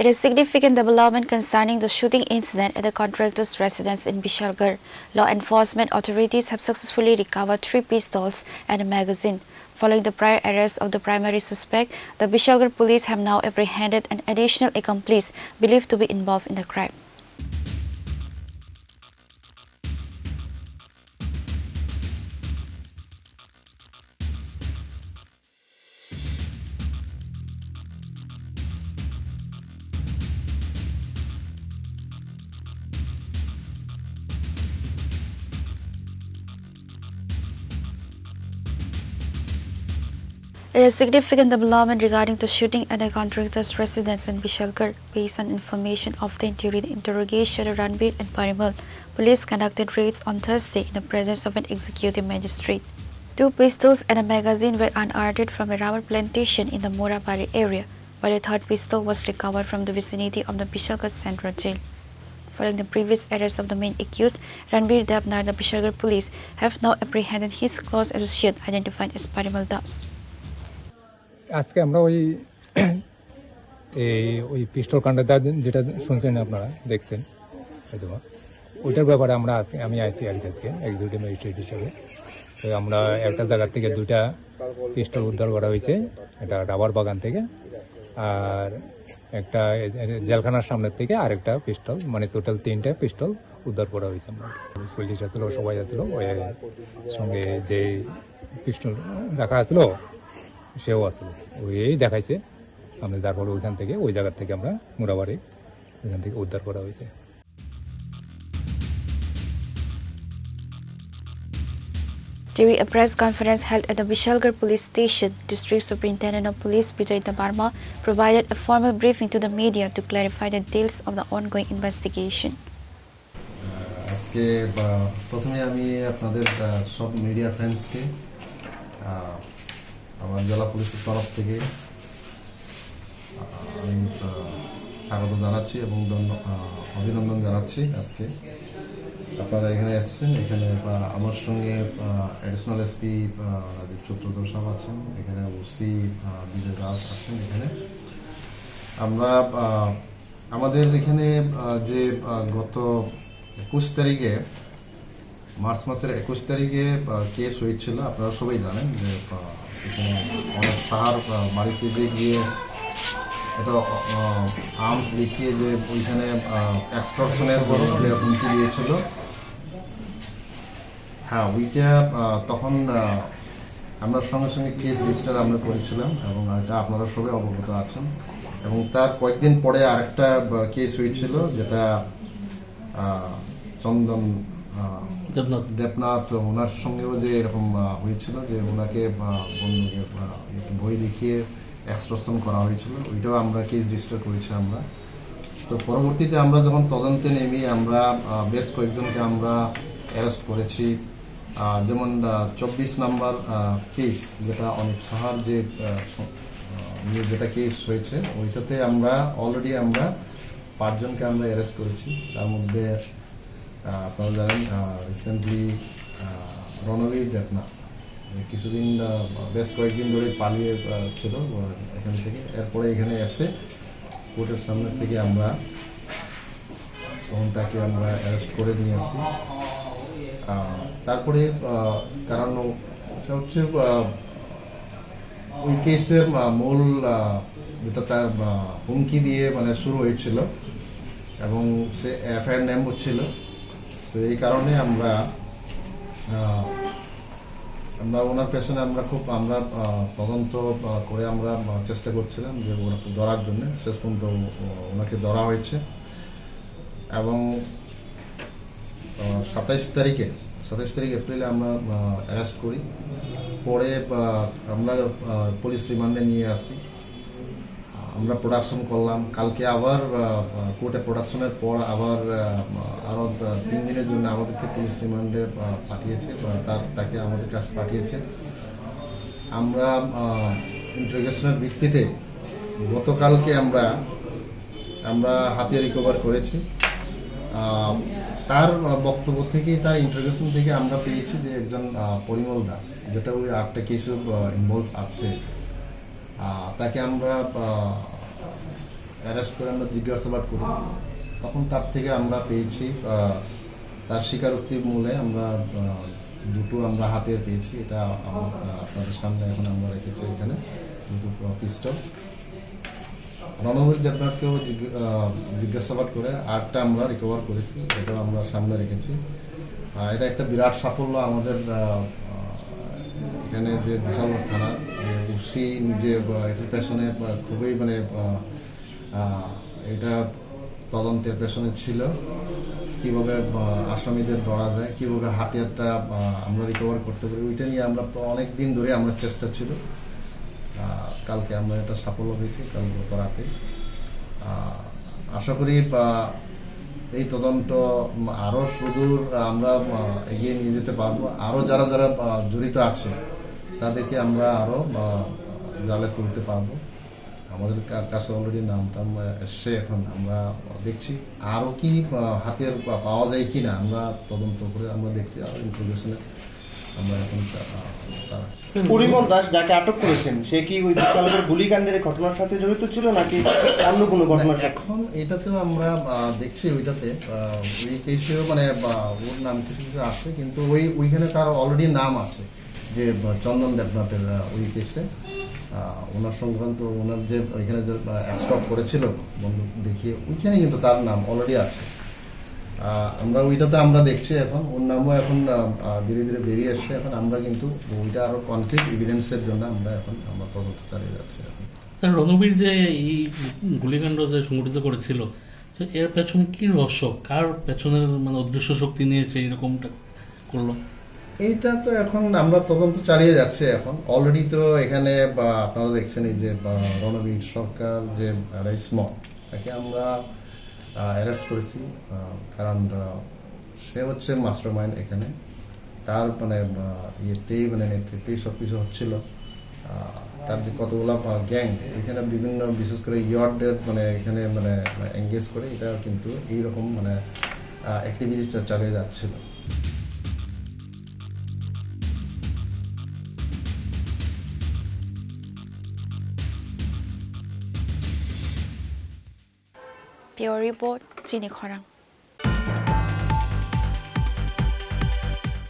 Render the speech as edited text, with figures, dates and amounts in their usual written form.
It is significant development concerning the shooting incident at the contractor's residence in Bishalgarh. Law enforcement authorities have successfully recovered 3 pistols and a magazine. Following the prior arrest of the primary suspect, the Bishalgarh police have now apprehended an additional accomplice believed to be involved in the crime. It is significant development regarding the shooting at the contractor's residence in Bishalgarh. Based on information obtained during the interrogation of Ranbir and Parimal, police conducted raids on Thursday in the presence of an executive magistrate. 2 pistols and a magazine were unearthed from a rubber plantation in the Morabari area, while a 3rd pistol was recovered from the vicinity of the Bishalgarh Central Jail. Following the previous arrest of the main accused, Ranbir Devnar, the Bishalgarh police have now apprehended his close associate identified as Parimal Das. আজকে আমরা ওই পিস্তল কাণ্ডটা যেটা শুনছেন আপনারা দেখছেন হয়তো ওইটার ব্যাপারে আমি আইসি আর আজকে এক্সিকিউটিভ ম্যাজিস্ট্রেট হিসাবে। তো আমরা একটা জায়গা থেকে 2টা পিস্তল উদ্ধার করা হয়েছে, এটা রাবার বাগান থেকে, আর একটা জেলখানার সামনের থেকে আরেকটা পিস্তল, মানে টোটাল 3টা পিস্তল উদ্ধার করা হয়েছে। আমরা পুলিশ আসলো, সবাই আসলো, ওই সঙ্গে যে পিস্তল রাখা আসলো সেও আসলো, ওই দেখাইছে আমরা, যার ফলে ওইখান থেকে ওই জায়গার থেকে আমরা মোরাবাড়ি ওইখান থেকে উদ্ধার করা হয়েছে। During a press conference held at the Bishalgarh Police Station, District Superintendent of Police Vijay Barma provided a formal briefing to the media to clarify the details of the ongoing investigation. আজকে প্রথমে আমি আপনাদের সব media ফ্রেন্ডসকে আমার জেলা পুলিশের তরফ থেকে আমি স্বাগত জানাচ্ছি এবং অভিনন্দন জানাচ্ছি। আজকে আপনারা এখানে এসেছেন, এখানে আমার সঙ্গে অ্যাডিশনাল এসপি রাজীব চট্টোপাধ্যায় আছেন, এখানে ওসি বিজয় দাস আছেন। এখানে আমরা আমাদের এখানে যে গত 21 তারিখে, মার্চ মাসের 21 তারিখে কেস হয়েছিল, আপনারা সবাই জানেন যে এখানে অনেক সাহার বাড়িতে যে গিয়ে একটা আর্মস দেখিয়ে যে ওইখানে এক্সটর্শনের বিরুদ্ধে হুমকি দিয়েছিল। হ্যাঁ, ওইটা তখন আমরা সঙ্গে সঙ্গে কেস রেজিস্টার আমরা করেছিলাম এবং এটা আপনারা সবাই অবগত আছেন। এবং তার কয়েকদিন পরে আরেকটা কেস হয়েছিল, যেটা চন্দন দেবনাথ, ওনার সঙ্গেও যে এরকম হয়েছিল, যে ওনাকে বন্ধুকে বই দেখিয়ে এক্সটর্শন করা হয়েছিল, ওইটাও আমরা কেস রেজিস্টার করেছি আমরা। তো পরবর্তীতে আমরা যখন তদন্তে নেমে আমরা বেশ কয়েকজনকে আমরা অ্যারেস্ট করেছি। যেমন 24 নম্বর কেস, যেটা অনেক সাহার যে যেটা কেস হয়েছে, ওইটাতে আমরা অলরেডি আমরা 5 জনকে আমরা অ্যারেস্ট করেছি। তার মধ্যে আপনারা জানেন রিসেন্টলি রণবীর দেবনাথ কিছুদিন বেশ কয়েকদিন ধরে পালিয়ে ছিল এখান থেকে, এরপরে এখানে এসে কোর্টের সামনে থেকে আমরা তখন তাকে আমরা অ্যারেস্ট করে নিয়ে আসি। তারপরে কারণ সেটা হচ্ছে ওই কেসের মূল যেটা তার হুমকি দিয়ে মানে শুরু হয়েছিল এবং সে এফআইআর নেম হচ্ছিল। তো এই কারণে আমরা ওনার পেছনে আমরা তদন্ত করে আমরা চেষ্টা করছিলাম যে ওনাকে ধরার জন্য। শেষ পর্যন্ত ওনাকে ধরা হয়েছে এবং 27 তারিখে এপ্রিলে আমরা অ্যারেস্ট করি। পরে আমরা পুলিশ রিমান্ডে নিয়ে আসি, আমরা প্রোডাকশন করলাম। কালকে আবার কোর্টে প্রোডাকশনের পর আবার আরও 3 দিনের জন্য আমাদেরকে পুলিশ রিমান্ডে পাঠিয়েছে, তাকে আমাদের কাছে পাঠিয়েছে। আমরা ইন্টারোগেশনের ভিত্তিতে গতকালকে আমরা হাতিয়ার রিকভার করেছি। তার বক্তব্য থেকে, তার ইন্টারোগেশন থেকে আমরা পেয়েছি যে একজন পরিমল দাস, যেটা ওই 8টা কেসে ইনভলভ আছে, তাকে আমরা অ্যারেস্ট করে আমরা জিজ্ঞাসাবাদ করি, তখন তার থেকে আমরা পেয়েছি তার স্বীকারোক্তির মূলে আমরা দুটো আমরা হাতে পেয়েছি। এটা আপনাদের সামনে এখন আমরা রেখেছি এখানে দুটো পিস্টল। রণবীর দেবনাথকেও জিজ্ঞাসাবাদ করে আরেকটা আমরা রিকভার করেছি, এটাও আমরা সামনে রেখেছি। এটা একটা বিরাট সাফল্য আমাদের এখানে যে বিশালগড় থানার যে ওসি নিজে এটার পেছনে খুবই মানে এটা তদন্তের পেছনে ছিল, কিভাবে আসামিদের ধরা যায়, কিভাবে হাতিয়ারটা আমরা রিকভার করতে পারি, ওইটা নিয়ে আমরা তো অনেক দিন ধরে আমরা চেষ্টা ছিল। কালকে আমরা এটা সাফল্য হয়েছি, কাল গত রাতে। আশা করি এই তদন্ত আরও সুদূর আমরা এগিয়ে নিয়ে যেতে পারবো। আরও যারা যারা জড়িত আছে তাদেরকে আমরা আরও জালে তুলতে পারবো। আমাদের কাছে অলরেডি নামটা এসছে, এখন আমরা দেখছি আরও কি হাতিয়ার পাওয়া যায় কি না, আমরা তদন্ত করে আমরা দেখছি, আরও ইন্ট্রোগেশনে আমরা এখন চালাচ্ছি। পরিমল দাস যাকে আটক করেছেন সে কি ওই বিশালগড় গুলিকাণ্ডের ঘটনার সাথে জড়িত ছিল নাকি অন্য কোনো ঘটনার সাথে? এখন এটাতেও আমরা দেখছি ওইটাতে ওই কেসেও মানে ওর নাম কিছু কিছু আসে, কিন্তু ওইখানে তার অলরেডি নাম আছে যে চন্দন দেবনাথের ওই কেসে ওনার সংক্রান্ত ওনার যে ওইখানে যে অ্যাস্টক করেছিল বন্দুক দেখিয়ে, ওইখানে কিন্তু তার নাম অলরেডি আছে। আমরা ওইটাতে আমরা দেখছি এখন ওর নামও এখন ধীরে ধীরে বেরিয়ে আসছে। এখন আমরা কিন্তু ওইটা আরো কনক্রিট এভিডেন্সের জন্য আমরা তদন্ত চালিয়ে যাচ্ছি। এখন রণবীর যে এই গুলিকাণ্ড যে সংগঠিত করেছিল, এর পেছনে কি রহস্য, কার পেছনের মানে অদৃশ্য শক্তি নিয়ে সেই রকমটা করলো? এইটা তো এখন আমরা তদন্ত চালিয়ে যাচ্ছে। এখন অলরেডি তো এখানে আপনারা দেখছেন এই যে রণবীর সরকার যে রেসমন, তাকে আমরা অ্যারেস্ট করেছি, কারণ সে হচ্ছে মাস্টার মাইন্ড এখানে। তার মানে ইয়েতেই মানে নেতৃত্বেই সব কিছু হচ্ছিল। তার যে কতগুলো গ্যাং এখানে বিভিন্ন বিশেষ করে ইয়ার্ডের মানে এখানে মানে এঙ্গেজ করে এটা কিন্তু এইরকম মানে অ্যাক্টিভিটিসটা চালিয়ে যাচ্ছিল। Pure Report, Chini Khorang.